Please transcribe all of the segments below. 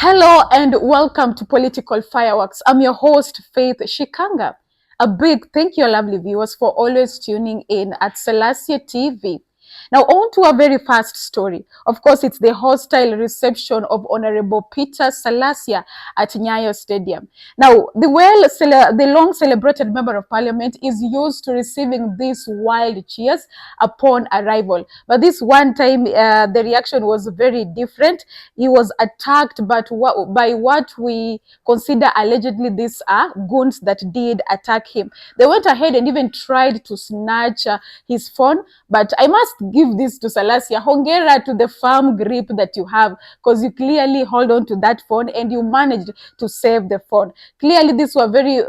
Hello and welcome to Political Fireworks. I'm your host, Faith Shikanga. A big thank you, lovely viewers, for always tuning in at Salasya TV. Now, on to our very first story. Of course, it's the hostile reception of Honorable Peter Salasya at Nyayo Stadium. Now, the long-celebrated member of parliament is used to receiving these wild cheers upon arrival. But this one time, the reaction was very different. He was attacked, but by what we consider allegedly these are goons that did attack him. They went ahead and even tried to snatch his phone, but I must give this to Salasya. Hongera to the firm grip that you have, because you clearly hold on to that phone and you managed to save the phone. Clearly, these were very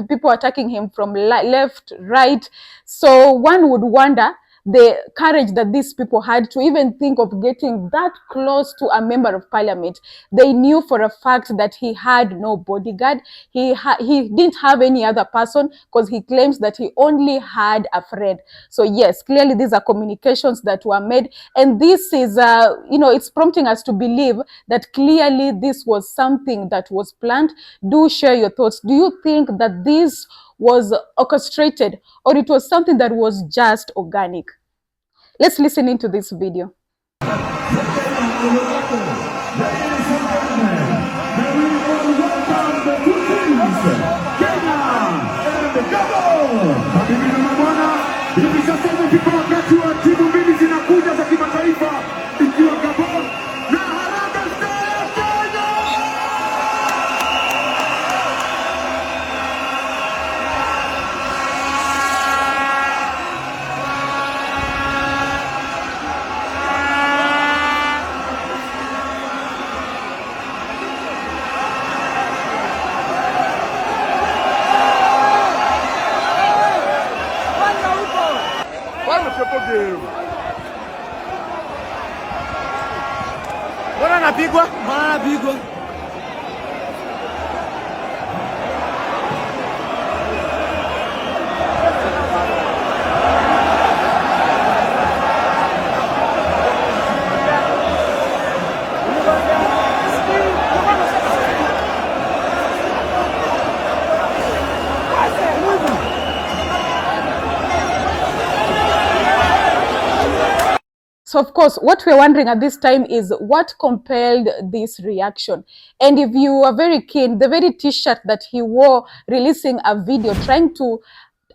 people attacking him from left, right. So one would wonder the courage that these people had to even think of getting that close to a member of parliament. They knew for a fact that he had no bodyguard. He didn't have any other person, because he claims that he only had a friend. So yes, clearly these are communications that were made, and this is it's prompting us to believe that clearly this was something that was planned. Do share your thoughts. Do you think that this was orchestrated, or it was something that was just organic? Let's listen into this video. Mbona anapigwa? So of course, what we're wondering at this time is what compelled this reaction. And if you are very keen, the very t-shirt that he wore releasing a video trying to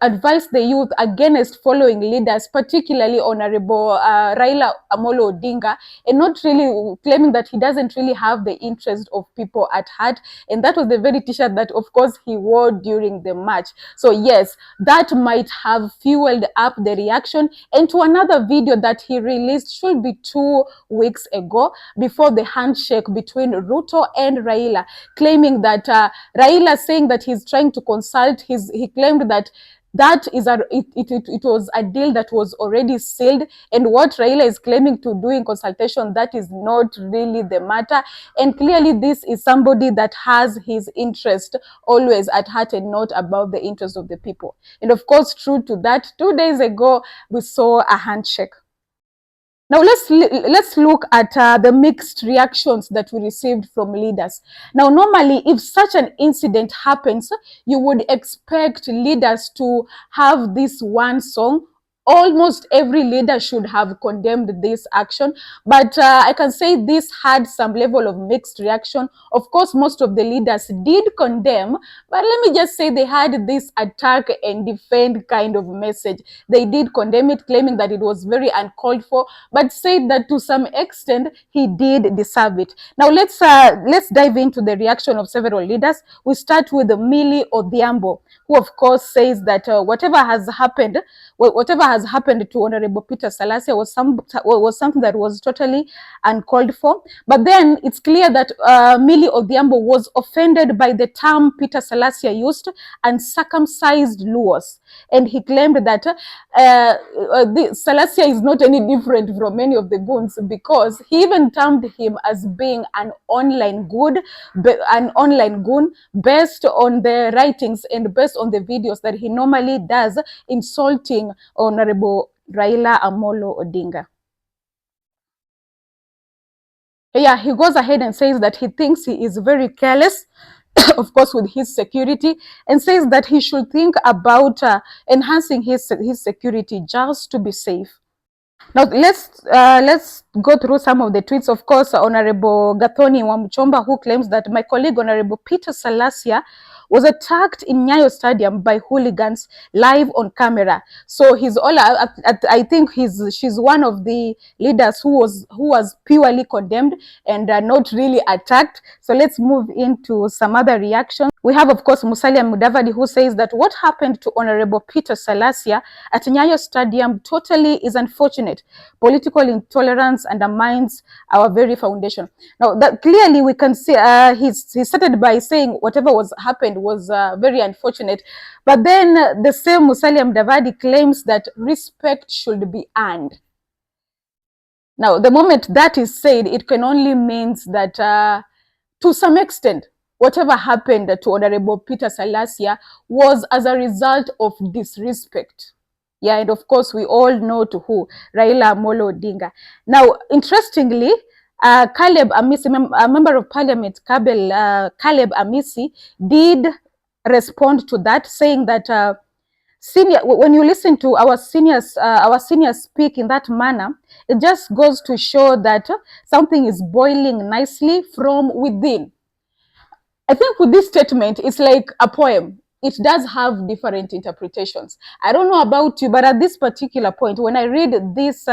advise the youth against following leaders, particularly Honorable Raila Amolo Odinga, and not really claiming that he doesn't really have the interest of people at heart. And that was the very t-shirt that, of course, he wore during the march. So yes, that might have fueled up the reaction. And to another video that he released, should be 2 weeks ago, before the handshake between Ruto and Raila, claiming that Raila saying that he's trying to consult he claimed that it was a deal that was already sealed, and what Raila is claiming to do in consultation, that is not really the matter. And clearly this is somebody that has his interest always at heart and not about the interest of the people. And of course, true to that, 2 days ago we saw a handshake. Now let's look at the mixed reactions that we received from leaders. Now, normally, if such an incident happens, you would expect leaders to have this one song. Almost every leader should have condemned this action, but I can say this had some level of mixed reaction. Of course, most of the leaders did condemn, but let me just say they had this attack and defend kind of message. They did condemn it, claiming that it was very uncalled for, but said that to some extent he did deserve it. Now let's dive into the reaction of several leaders. We start with Millie Odhiambo, who of course says that whatever has happened to Honorable Peter Salasya was something that was totally uncalled for. But then it's clear that Millie Odhiambo was offended by the term Peter Salasya used, uncircumcised Luos. And he claimed that Salasya is not any different from many of the goons, because he even termed him as being an online goon based on the writings and based on the videos that he normally does insulting Honorable Raila Amolo Odinga. Yeah, he goes ahead and says that he thinks he is very careless, of course, with his security, and says that he should think about enhancing his security just to be safe. Now let's go through some of the tweets. Of course, Honorable Gathoni Wamuchomba, who claims that my colleague Honorable Peter Salasya was attacked in Nyayo Stadium by hooligans live on camera. So he's all. I think she's one of the leaders who was purely condemned and not really attacked. So let's move into some other reactions. We have, of course, Musalia Mudavadi, who says that what happened to Honorable Peter Salasya at Nyayo Stadium totally is unfortunate. Political intolerance undermines our very foundation. Now, that clearly we can see he started by saying whatever was happened was very unfortunate. But then the same Musalia Mudavadi claims that respect should be earned. Now, the moment that is said, it can only mean that to some extent, whatever happened to Honorable Peter Salasya was as a result of disrespect. Yeah, and of course, we all know to who, Raila Amolo Odinga. Now, interestingly, Caleb Amisi, a member of parliament, Caleb Amisi, did respond to that, saying that senior, when you listen to our seniors speak in that manner, it just goes to show that something is boiling nicely from within. I think with this statement, it's like a poem. It does have different interpretations. I don't know about you, but at this particular point, when I read this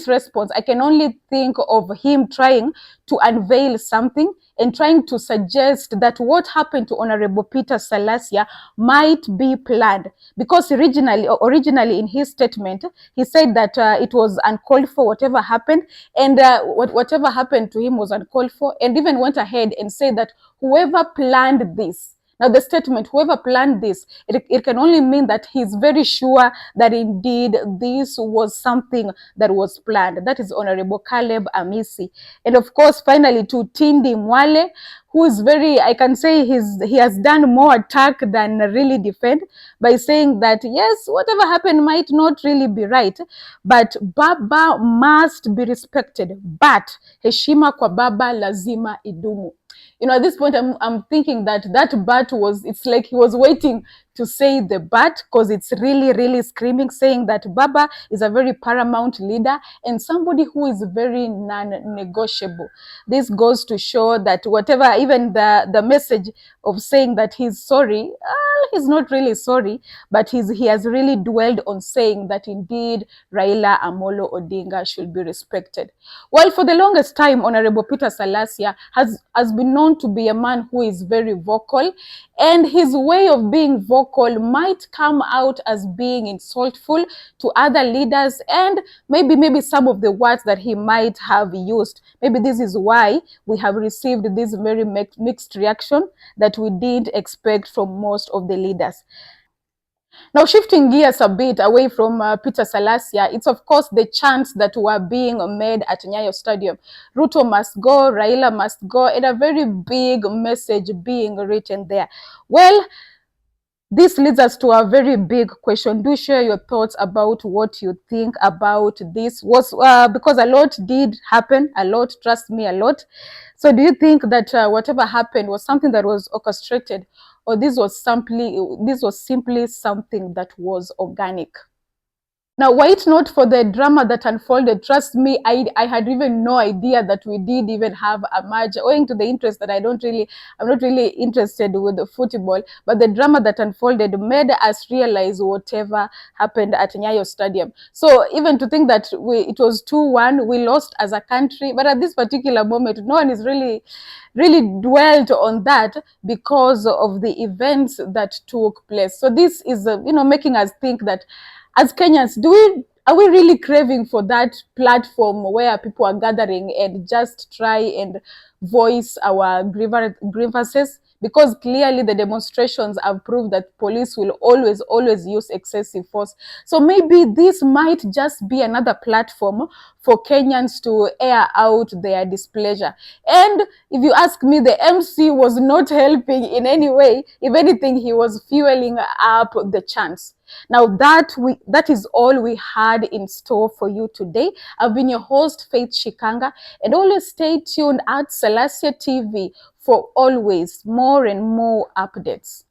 response, I can only think of him trying to unveil something and trying to suggest that what happened to Honorable Peter Salasya might be planned. Because originally in his statement, he said that it was uncalled for, whatever happened, and whatever happened to him was uncalled for, and even went ahead and said that whoever planned this, now the statement, whoever planned this, it can only mean that he's very sure that indeed this was something that was planned. That is Honorable Caleb Amisi. And of course, finally, to Tindi Mwale, who is very, I can say he has done more attack than really defend, by saying that, yes, whatever happened might not really be right, but Baba must be respected, but heshima kwa Baba lazima idumu. You know, at this point, I'm thinking that but was, it's like he was waiting to say the but, because it's really, really screaming, saying that Baba is a very paramount leader and somebody who is very non-negotiable. This goes to show that whatever, even the message of saying that he's sorry, he's not really sorry, but he has really dwelled on saying that indeed Raila Amolo Odinga should be respected. Well, for the longest time, Honorable Peter Salasya has been known to be a man who is very vocal, and his way of being vocal might come out as being insultful to other leaders, and maybe some of the words that he might have used. Maybe this is why we have received this very mixed reaction that we didn't expect from most of the leaders. Now, shifting gears a bit away from Peter Salasya, it's of course the chants that were being made at Nyayo Stadium. Ruto must go, Raila must go, and a very big message being written there. Well, this leads us to a very big question. Do share your thoughts about what you think about this. Was because a lot did happen, a lot, trust me, a lot. So do you think that whatever happened was something that was orchestrated, or this was simply something that was organic? Now, were it not for the drama that unfolded, trust me, I had even no idea that we did even have a match, owing to the interest that I'm not really interested with the football, but the drama that unfolded made us realize whatever happened at Nyayo Stadium. So even to think that it was 2-1, we lost as a country, but at this particular moment, no one is really dwelt on that because of the events that took place. So this is, making us think that as Kenyans, are we really craving for that platform where people are gathering and just try and voice our grievances, because clearly the demonstrations have proved that police will always use excessive force. So maybe this might just be another platform for Kenyans to air out their displeasure. And if you ask me, the MC was not helping in any way. If anything, he was fueling up the chants. Now that is all we had in store for you today. I've been your host, Faith Shikanga, and always stay tuned at Salasya TV for always more and more updates.